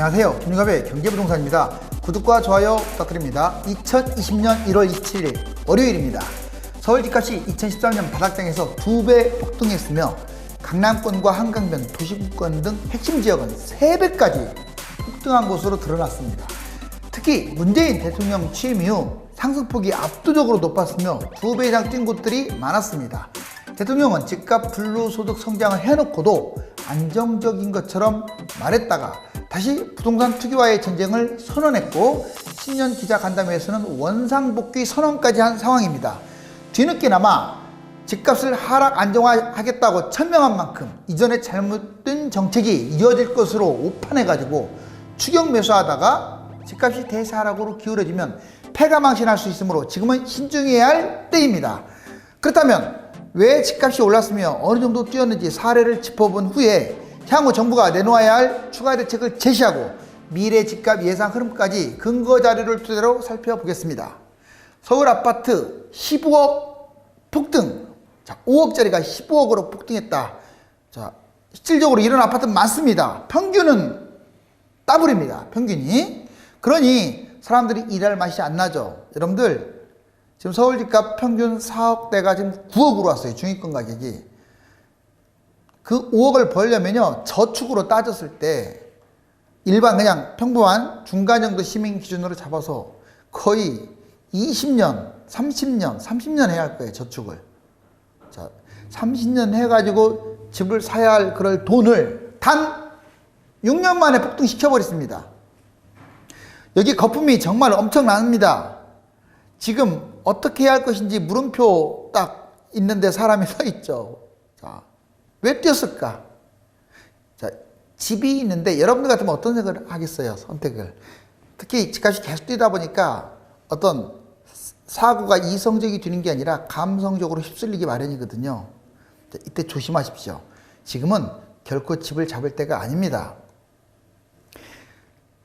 안녕하세요. 김유갑의 경제부동산입니다. 구독과 좋아요 부탁드립니다. 2020년 1월 27일 월요일입니다. 서울 집값이 2013년 바닥장에서 2배 폭등했으며 강남권과 한강변, 도시구권 등 핵심 지역은 3배까지 폭등한 것으로 드러났습니다. 특히 문재인 대통령 취임 이후 상승폭이 압도적으로 높았으며 2배 이상 뛴 곳들이 많았습니다. 대통령은 집값 불로소득 성장을 해놓고도 안정적인 것처럼 말했다가 다시 부동산 투기와의 전쟁을 선언했고 신년 기자간담회에서는 원상복귀 선언까지 한 상황입니다. 뒤늦게나마 집값을 하락 안정화하겠다고 천명한 만큼 이전에 잘못된 정책이 이어질 것으로 오판해가지고 추격 매수하다가 집값이 대사락으로 기울어지면 패가망신할 수 있으므로 지금은 신중해야 할 때입니다. 그렇다면 왜 집값이 올랐으며 어느 정도 뛰었는지 사례를 짚어본 후에 향후 정부가 내놓아야 할 추가 대책을 제시하고 미래 집값 예상 흐름까지 근거 자료를 토대로 살펴보겠습니다. 서울 아파트 15억 폭등. 자, 5억짜리가 15억으로 폭등했다. 자, 실질적으로 이런 아파트 많습니다. 평균은 더블입니다. 평균이. 그러니 사람들이 일할 맛이 안 나죠. 여러분들 지금 서울 집값 평균 4억대가 지금 9억으로 왔어요. 중위권 가격이. 그 5억을 벌려면요, 저축으로 따졌을 때 일반 그냥 평범한 중간 정도 시민 기준으로 잡아서 거의 20년, 30년 해야 할 거예요. 저축을. 자, 30년 해가지고 집을 사야 할 그럴 돈을 단 6년 만에 폭등시켜버렸습니다. 여기 거품이 정말 엄청납니다. 지금 어떻게 해야 할 것인지 물음표 딱 있는데 사람이 서 있죠. 자, 왜 뛰었을까? 자, 집이 있는데 여러분들 같으면 어떤 생각을 하겠어요? 선택을. 특히 집값이 계속 뛰다 보니까 어떤 사고가 이성적이 되는 게 아니라 감성적으로 휩쓸리기 마련이거든요. 자, 이때 조심하십시오. 지금은 결코 집을 잡을 때가 아닙니다.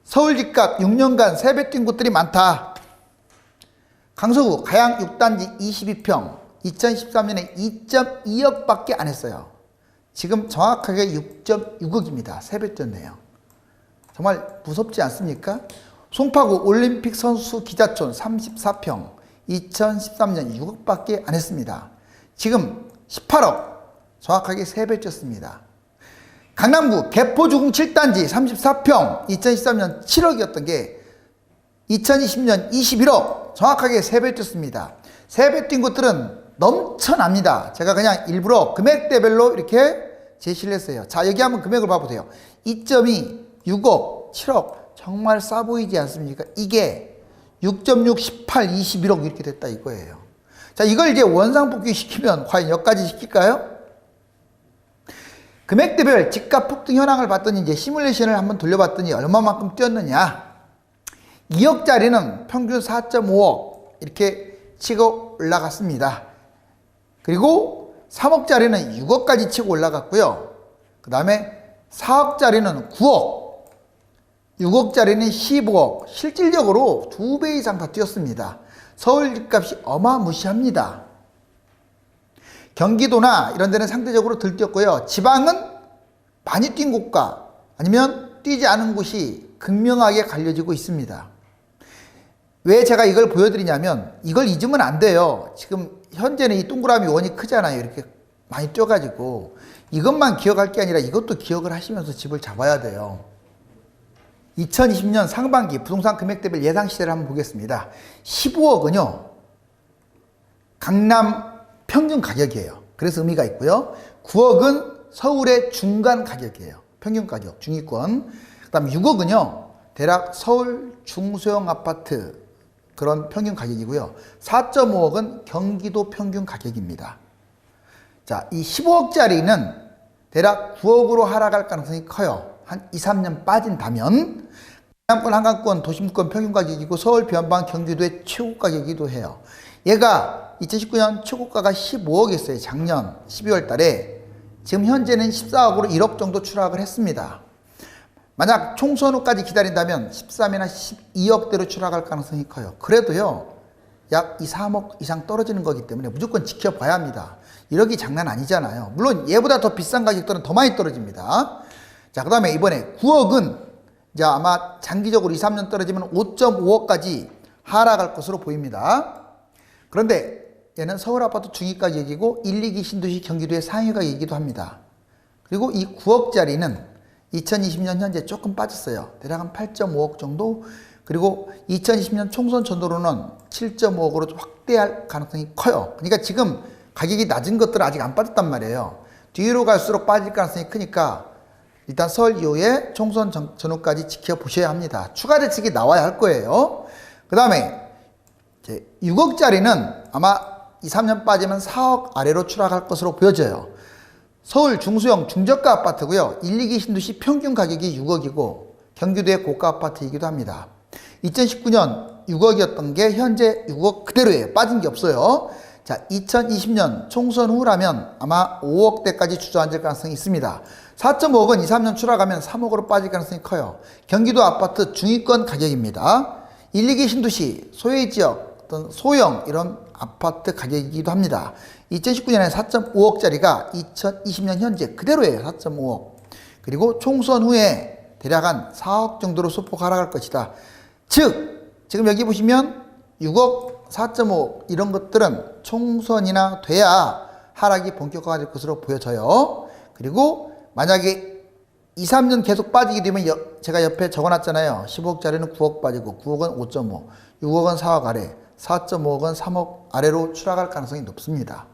서울 집값 6년간 3배 뛴 곳들이 많다. 강서구 가양 6단지 22평 2013년에 2.2억밖에 안 했어요. 지금 정확하게 6.6억입니다. 3배 뛰었네요. 정말 무섭지 않습니까? 송파구 올림픽 선수 기자촌 34평 2013년 6억밖에 안 했습니다. 지금 18억, 정확하게 3배 뛰었습니다. 강남구 개포주공 7단지 34평 2013년 7억이었던 게 2020년 21억, 정확하게 3배 뛰었습니다. 3배 뛴 곳들은 넘쳐납니다. 제가 그냥 일부러 금액대별로 이렇게 제시를 했어요. 자, 여기 한번 금액을 봐보세요. 2.2, 6억, 7억. 정말 싸 보이지 않습니까? 이게 6.6, 18, 21억 이렇게 됐다 이거예요. 자, 이걸 이제 원상복귀 시키면 과연 여기까지 시킬까요? 금액대별 집값 폭등 현황을 봤더니 이제 시뮬레이션을 한번 돌려봤더니 얼마만큼 뛰었느냐. 2억짜리는 평균 4.5억 이렇게 치고 올라갔습니다. 그리고 3억짜리는 6억까지 치고 올라갔고요. 그 다음에 4억짜리는 9억, 6억짜리는 15억, 실질적으로 2배 이상 다 뛰었습니다. 서울 집값이 어마무시합니다. 경기도나 이런 데는 상대적으로 덜 뛰었고요. 지방은 많이 뛴 곳과 아니면 뛰지 않은 곳이 극명하게 갈려지고 있습니다. 왜 제가 이걸 보여드리냐면 이걸 잊으면 안 돼요. 지금 현재는 이 동그라미 원이 크잖아요. 이렇게 많이 뛰어가지고 이것만 기억할 게 아니라 이것도 기억을 하시면서 집을 잡아야 돼요. 2020년 상반기 부동산 금액대별 예상 시세를 한번 보겠습니다. 15억은요 강남 평균 가격이에요. 그래서 의미가 있고요. 9억은 서울의 중간 가격이에요. 평균 가격, 중위권. 그 다음 6억은요 대략 서울 중소형 아파트 그런 평균 가격이고요. 4.5억은 경기도 평균 가격입니다. 자, 이 15억짜리는 대략 9억으로 하락할 가능성이 커요. 한 2, 3년 빠진다면. 강남권, 한강권, 도심권 평균 가격이고 서울, 변방, 경기도의 최고 가격이기도 해요. 얘가 2019년 최고가가 15억이었어요. 작년 12월 달에. 지금 현재는 14억으로 1억 정도 추락을 했습니다. 만약 총선 후까지 기다린다면 13이나 12억대로 추락할 가능성이 커요. 그래도요 약 2, 3억 이상 떨어지는 거기 때문에 무조건 지켜봐야 합니다. 1억이 장난 아니잖아요. 물론 얘보다 더 비싼 가격들은 더 많이 떨어집니다. 자, 그 다음에 이번에 9억은 이제 아마 장기적으로 2, 3년 떨어지면 5.5억까지 하락할 것으로 보입니다. 그런데 얘는 서울 아파트 중위 가격이고 1, 2기 신도시 경기도의 상위 가격이기도 합니다. 그리고 이 9억짜리는 2020년 현재 조금 빠졌어요. 대략 한 8.5억 정도. 그리고 2020년 총선 전후로는 7.5억으로 확대할 가능성이 커요. 그러니까 지금 가격이 낮은 것들은 아직 안 빠졌단 말이에요. 뒤로 갈수록 빠질 가능성이 크니까 일단 설 이후에 총선 전후까지 지켜보셔야 합니다. 추가 대책이 나와야 할 거예요. 그 다음에 6억짜리는 아마 2, 3년 빠지면 4억 아래로 추락할 것으로 보여져요. 서울 중소형 중저가 아파트고요. 1, 2기 신도시 평균 가격이 6억이고 경기도의 고가 아파트이기도 합니다. 2019년 6억이었던 게 현재 6억 그대로예요. 빠진 게 없어요. 자, 2020년 총선 후라면 아마 5억대까지 주저앉을 가능성이 있습니다. 4.5억은 2, 3년 추락하면 3억으로 빠질 가능성이 커요. 경기도 아파트 중위권 가격입니다. 1, 2기 신도시, 소외지역, 어떤 소형 이런 아파트 가격이기도 합니다. 2019년에 4.5억짜리가 2020년 현재 그대로예요. 4.5억. 그리고 총선 후에 대략 한 4억 정도로 소폭 하락할 것이다. 즉, 지금 여기 보시면 6억, 4.5억 이런 것들은 총선이나 돼야 하락이 본격화될 것으로 보여져요. 그리고 만약에 2, 3년 계속 빠지게 되면 제가 옆에 적어놨잖아요. 15억짜리는 9억 빠지고 9억은 5.5, 6억은 4억 아래, 4.5억은 3억 아래로 추락할 가능성이 높습니다.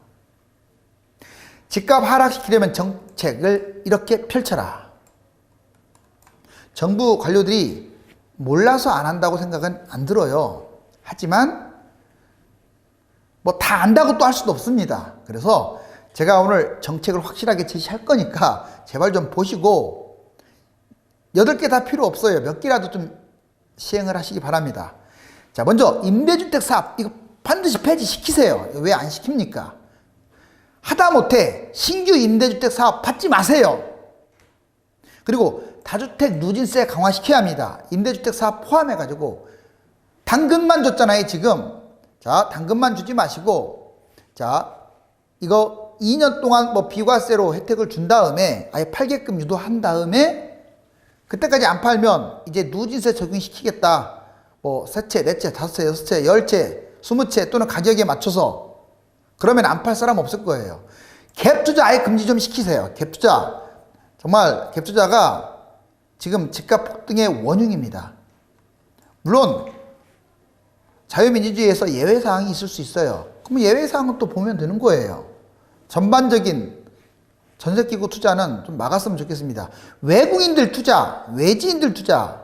집값 하락시키려면 정책을 이렇게 펼쳐라. 정부 관료들이 몰라서 안 한다고 생각은 안 들어요. 하지만 뭐 다 안다고 또 할 수도 없습니다. 그래서 제가 오늘 정책을 확실하게 제시할 거니까 제발 좀 보시고 8개 다 필요 없어요. 몇 개라도 좀 시행을 하시기 바랍니다. 자, 먼저 임대주택 사업 이거 반드시 폐지시키세요. 왜 안 시킵니까? 하다못해 신규 임대주택 사업 받지 마세요. 그리고 다주택 누진세 강화시켜야 합니다. 임대주택 사업 포함해가지고 당근만 줬잖아요 지금. 자, 당근만 주지 마시고 자, 이거 2년 동안 뭐 비과세로 혜택을 준 다음에 아예 팔게끔 유도한 다음에 그때까지 안 팔면 이제 누진세 적용시키겠다. 뭐 세 채, 네 채, 다섯 채, 여섯 채, 10채, 20채 또는 가격에 맞춰서 그러면 안 팔 사람 없을 거예요. 갭 투자 아예 금지 좀 시키세요. 갭 투자. 정말 갭 투자가 지금 집값 폭등의 원흉입니다. 물론 자유민주주의에서 예외사항이 있을 수 있어요. 그럼 예외사항은 또 보면 되는 거예요. 전반적인 전세기구 투자는 좀 막았으면 좋겠습니다. 외국인들 투자, 외지인들 투자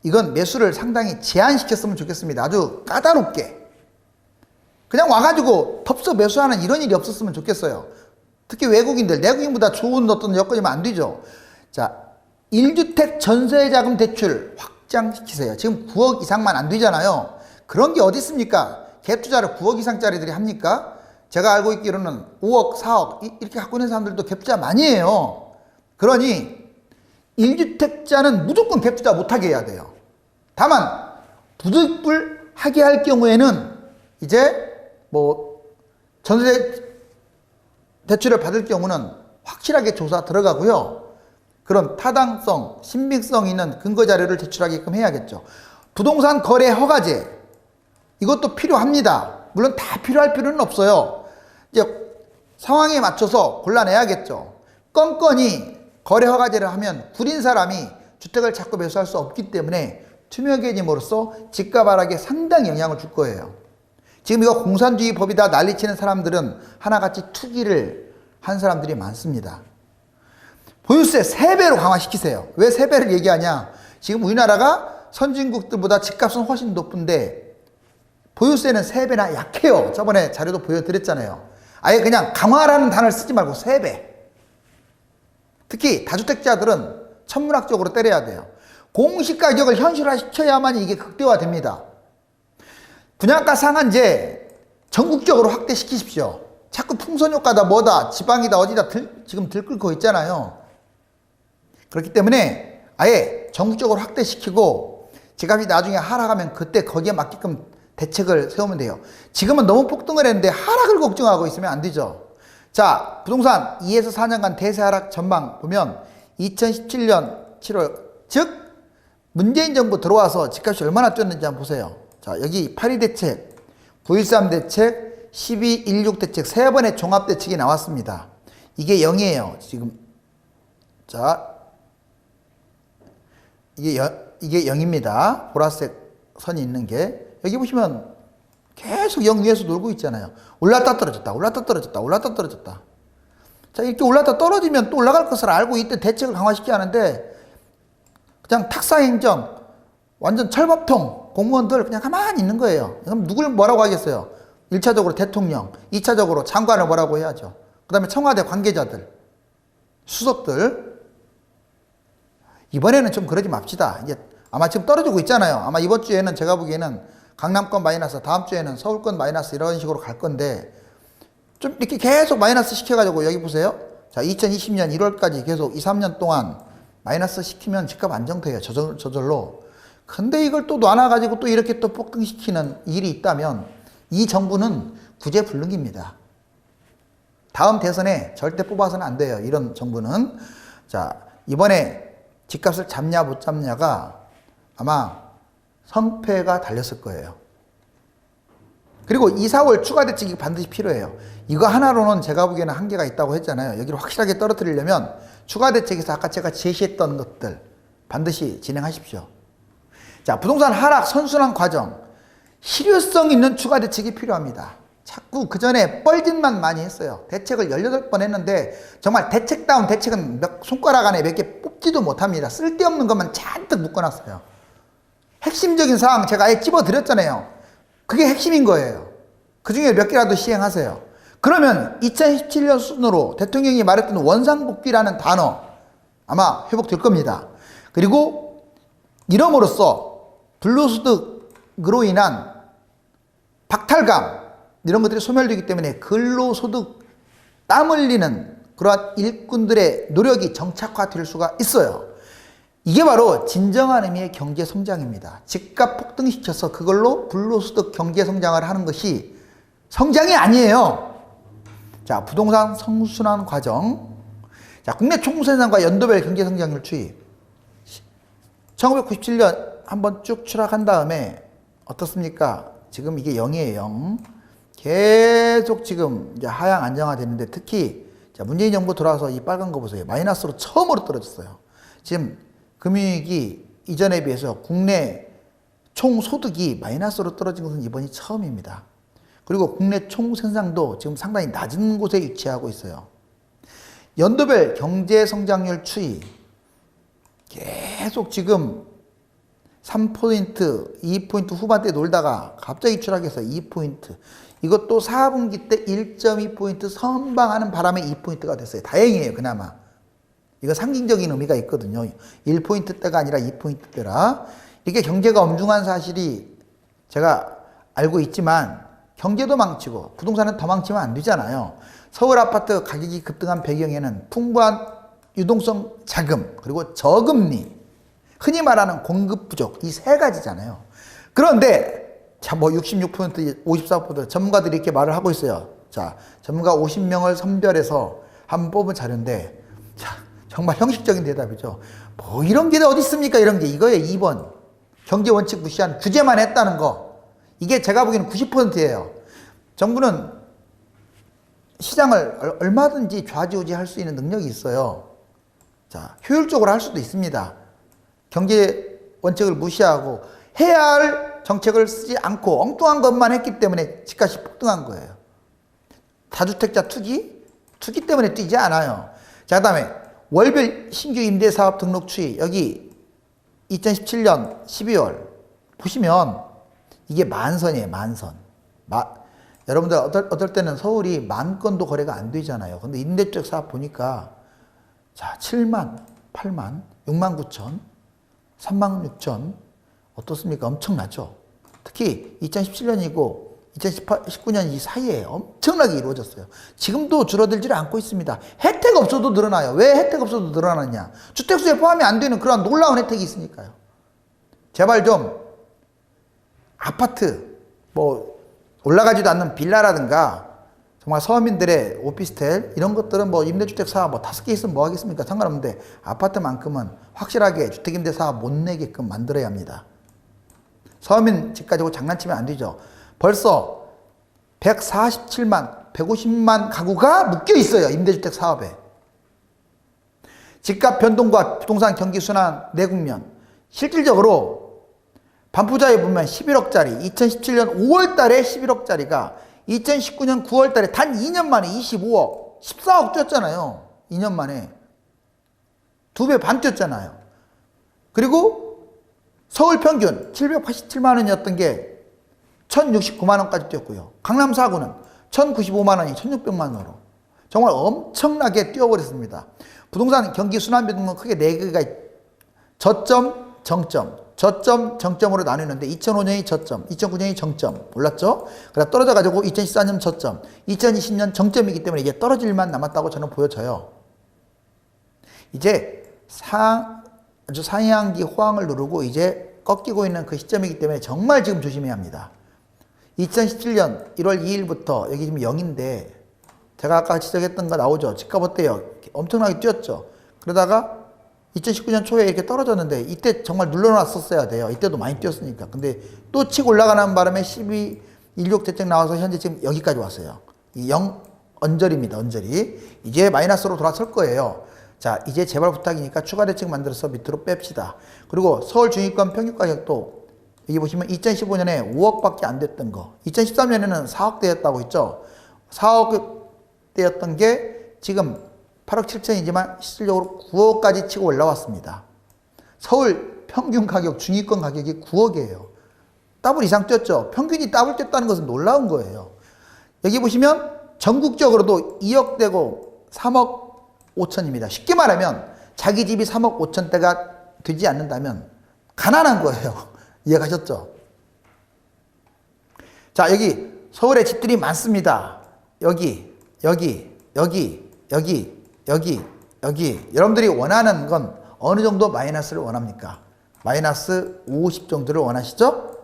이건 매수를 상당히 제한시켰으면 좋겠습니다. 아주 까다롭게. 그냥 와가지고 덥석 매수하는 이런 일이 없었으면 좋겠어요. 특히 외국인들, 내국인보다 좋은 어떤 여건이면 안 되죠. 자, 1주택 전세자금 대출 확장시키세요. 지금 9억 이상만 안 되잖아요. 그런 게 어디 있습니까? 갭 투자를 9억 이상짜리들이 합니까? 제가 알고 있기로는 5억, 4억 이렇게 갖고 있는 사람들도 갭 투자 많이 해요. 그러니 1주택자는 무조건 갭 투자 못하게 해야 돼요. 다만 부득불하게 할 경우에는 이제 뭐 전세 대출을 받을 경우는 확실하게 조사 들어가고요. 그런 타당성, 신빙성 있는 근거 자료를 제출하게끔 해야겠죠. 부동산 거래 허가제 이것도 필요합니다. 물론 다 필요할 필요는 없어요. 이제 상황에 맞춰서 골라내야겠죠. 건건이 거래 허가제를 하면 구린 사람이 주택을 자꾸 매수할 수 없기 때문에 투명 개념으로서 집값 하락에 상당히 영향을 줄 거예요. 지금 이거 공산주의 법이다 난리치는 사람들은 하나같이 투기를 한 사람들이 많습니다. 보유세 3배로 강화시키세요. 왜 3배를 얘기하냐? 지금 우리나라가 선진국들보다 집값은 훨씬 높은데 보유세는 3배나 약해요. 저번에 자료도 보여드렸잖아요. 아예 그냥 강화라는 단어를 쓰지 말고 3배. 특히 다주택자들은 천문학적으로 때려야 돼요. 공시가격을 현실화시켜야만 이게 극대화됩니다. 분양가 상한제 전국적으로 확대시키십시오. 자꾸 풍선효과다 뭐다 지방이다 어디다 지금 들끓고 있잖아요. 그렇기 때문에 아예 전국적으로 확대시키고 집값이 나중에 하락하면 그때 거기에 맞게끔 대책을 세우면 돼요. 지금은 너무 폭등을 했는데 하락을 걱정하고 있으면 안 되죠. 자, 부동산 2에서 4년간 대세 하락 전망 보면 2017년 7월 즉 문재인 정부 들어와서 집값이 얼마나 뛰었는지 한번 보세요. 자, 여기 8.2 대책, 9.13 대책, 12.16 대책 세 번의 종합 대책이 나왔습니다. 이게 0이에요. 지금 자, 이게 0입니다. 보라색 선이 있는 게 여기 보시면 계속 0 위에서 놀고 있잖아요. 올랐다 떨어졌다, 올랐다 떨어졌다, 올랐다 떨어졌다. 자, 이렇게 올랐다 떨어지면 또 올라갈 것을 알고 이때 대책을 강화시켜야 하는데 그냥 탁사행정, 완전 철밥통 공무원들 그냥 가만히 있는 거예요. 그럼 누굴 뭐라고 하겠어요? 1차적으로 대통령, 2차적으로 장관을 뭐라고 해야죠. 그 다음에 청와대 관계자들, 수석들. 이번에는 좀 그러지 맙시다. 이제 아마 지금 떨어지고 있잖아요. 아마 이번 주에는 제가 보기에는 강남권 마이너스, 다음 주에는 서울권 마이너스 이런 식으로 갈 건데 좀 이렇게 계속 마이너스 시켜가지고 여기 보세요. 자, 2020년 1월까지 계속 2, 3년 동안 마이너스 시키면 집값 안정돼요. 저절로. 근데 이걸 또 놔놔가지고 또 이렇게 또 폭등시키는 일이 있다면 이 정부는 구제불능입니다. 다음 대선에 절대 뽑아서는 안 돼요. 이런 정부는. 자, 이번에 집값을 잡냐 못 잡냐가 아마 성패가 달렸을 거예요. 그리고 2, 4월 추가 대책이 반드시 필요해요. 이거 하나로는 제가 보기에는 한계가 있다고 했잖아요. 여기를 확실하게 떨어뜨리려면 추가 대책에서 아까 제가 제시했던 것들 반드시 진행하십시오. 자, 부동산 하락 선순환 과정, 실효성 있는 추가 대책이 필요합니다. 자꾸 그 전에 뻘짓만 많이 했어요. 대책을 18번 했는데 정말 대책다운 대책은 손가락 안에 몇 개 뽑지도 못합니다. 쓸데없는 것만 잔뜩 묶어놨어요. 핵심적인 사항 제가 아예 찝어드렸잖아요. 그게 핵심인 거예요. 그 중에 몇 개라도 시행하세요. 그러면 2017년 수준으로 대통령이 말했던 원상복귀라는 단어 아마 회복될 겁니다. 그리고 이름으로써 근로소득으로 인한 박탈감 이런 것들이 소멸되기 때문에 근로소득 땀 흘리는 그러한 일꾼들의 노력이 정착화될 수가 있어요. 이게 바로 진정한 의미의 경제성장입니다. 집값 폭등시켜서 그걸로 근로소득 경제성장을 하는 것이 성장이 아니에요. 자, 부동산 성순환 과정. 자, 국내 총생산과 연도별 경제성장률 추이. 1997년 한번 쭉 추락한 다음에 어떻습니까? 지금 이게 0이에요, 0. 계속 지금 이제 하향 안정화됐는데 특히 자, 문재인 정부 들어와서 이 빨간 거 보세요. 마이너스로 처음으로 떨어졌어요. 지금 금융위기 이전에 비해서 국내 총소득이 마이너스로 떨어진 것은 이번이 처음입니다. 그리고 국내 총생산도 지금 상당히 낮은 곳에 위치하고 있어요. 연도별 경제성장률 추이 계속 지금 3포인트, 2포인트 후반대에 놀다가 갑자기 추락해서 2포인트. 이것도 4분기 때 1.2포인트 선방하는 바람에 2포인트가 됐어요. 다행이에요, 그나마. 이거 상징적인 의미가 있거든요. 1포인트 때가 아니라 2포인트 때라. 이게 경제가 엄중한 사실이 제가 알고 있지만 경제도 망치고 부동산은 더 망치면 안 되잖아요. 서울 아파트 가격이 급등한 배경에는 풍부한 유동성 자금 그리고 저금리 흔히 말하는 공급 부족 이 세 가지잖아요. 그런데 자, 뭐 66%, 54% 전문가들이 이렇게 말을 하고 있어요. 자, 전문가 50명을 선별해서 한번 뽑은 자료인데 자, 정말 형식적인 대답이죠. 뭐 이런 게 어디 있습니까? 이런 게 이거예요. 2번. 경제 원칙 무시한 규제만 했다는 거. 이게 제가 보기에는 90%예요. 정부는 시장을 얼마든지 좌지우지할 수 있는 능력이 있어요. 자, 효율적으로 할 수도 있습니다. 경제 원칙을 무시하고 해야 할 정책을 쓰지 않고 엉뚱한 것만 했기 때문에 집값이 폭등한 거예요. 다주택자 투기 때문에 뛰지 않아요. 자, 그 다음에 월별 신규 임대사업 등록 추이 여기 2017년 12월 보시면 이게 만선이에요. 만선. 여러분들 어떨 때는 서울이 10,000건도 거래가 안 되잖아요. 근데 임대주택 사업 보니까 자 7만, 8만, 6만 9천, 3만 6천 어떻습니까? 엄청나죠. 특히 2017년이고 2019년 이 사이에 엄청나게 이루어졌어요. 지금도 줄어들지를 않고 있습니다. 혜택 없어도 늘어나요. 왜 혜택 없어도 늘어나느냐? 주택수에 포함이 안 되는 그런 놀라운 혜택이 있으니까요. 제발 좀 아파트 뭐 올라가지도 않는 빌라라든가 정말 서민들의 오피스텔 이런 것들은 뭐 임대주택 사업 뭐 5개 있으면 뭐 하겠습니까? 상관없는데 아파트만큼은 확실하게 주택임대 사업 못 내게끔 만들어야 합니다. 서민 집 가지고 장난치면 안 되죠. 벌써 147만, 150만 가구가 묶여 있어요. 임대주택 사업에. 집값 변동과 부동산 경기 순환 내국면. 실질적으로 반포자에 보면 11억짜리, 2017년 5월 달에 11억짜리가 2019년 9월 달에 단 2년 만에 25억, 14억 뛰었잖아요. 2년 만에. 2배 반 뛰었잖아요. 그리고 서울 평균 787만 원이었던 게 1069만 원까지 뛰었고요. 강남 4구는 1095만 원이 1600만 원으로 정말 엄청나게 뛰어버렸습니다. 부동산 경기 순환 변동은 크게 4개가 저점, 정점, 저점, 정점으로 나뉘는데 2005년이 저점, 2009년이 정점 올랐죠? 그래서 떨어져가지고 2014년 저점, 2020년 정점이기 때문에 이제 떨어질 일만 남았다고 저는 보여져요. 이제 아주 상향기 호황을 누르고 이제 꺾이고 있는 그 시점이기 때문에 정말 지금 조심해야 합니다. 2017년 1월 2일부터 여기 지금 0인데 제가 아까 지적했던 거 나오죠? 집값 어때요? 엄청나게 뛰었죠? 그러다가 2019년 초에 이렇게 떨어졌는데 이때 정말 눌러놨었어야 돼요. 이때도 많이 뛰었으니까. 근데 또 치고 올라가는 바람에 12.16 대책 나와서 현재 지금 여기까지 왔어요. 이 0 언저리입니다. 언저리. 이제 마이너스로 돌아설 거예요. 자, 이제 제발 부탁이니까 추가 대책 만들어서 밑으로 뺍시다. 그리고 서울 중위권 평균 가격도 여기 보시면 2015년에 5억밖에 안 됐던 거. 2013년에는 4억대였다고 했죠. 4억대였던 게 지금 8억 7천이지만 실질적으로 9억까지 치고 올라왔습니다. 서울 평균 가격, 중위권 가격이 9억이에요. 더블 이상 뛰었죠. 평균이 더블 뛰었다는 것은 놀라운 거예요. 여기 보시면 전국적으로도 2억대고 3억 5천입니다. 쉽게 말하면 자기 집이 3억 5천대가 되지 않는다면 가난한 거예요. 이해가셨죠? 자, 여기 서울에 집들이 많습니다. 여기. 여러분들이 원하는 건 어느 정도 마이너스를 원합니까? 마이너스 50 정도를 원하시죠?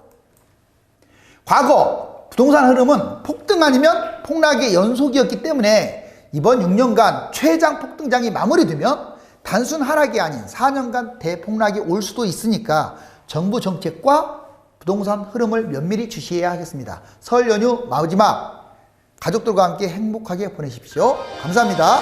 과거 부동산 흐름은 폭등 아니면 폭락의 연속이었기 때문에 이번 6년간 최장 폭등장이 마무리되면 단순 하락이 아닌 4년간 대폭락이 올 수도 있으니까 정부 정책과 부동산 흐름을 면밀히 주시해야 하겠습니다. 설 연휴 마지막 가족들과 함께 행복하게 보내십시오. 감사합니다.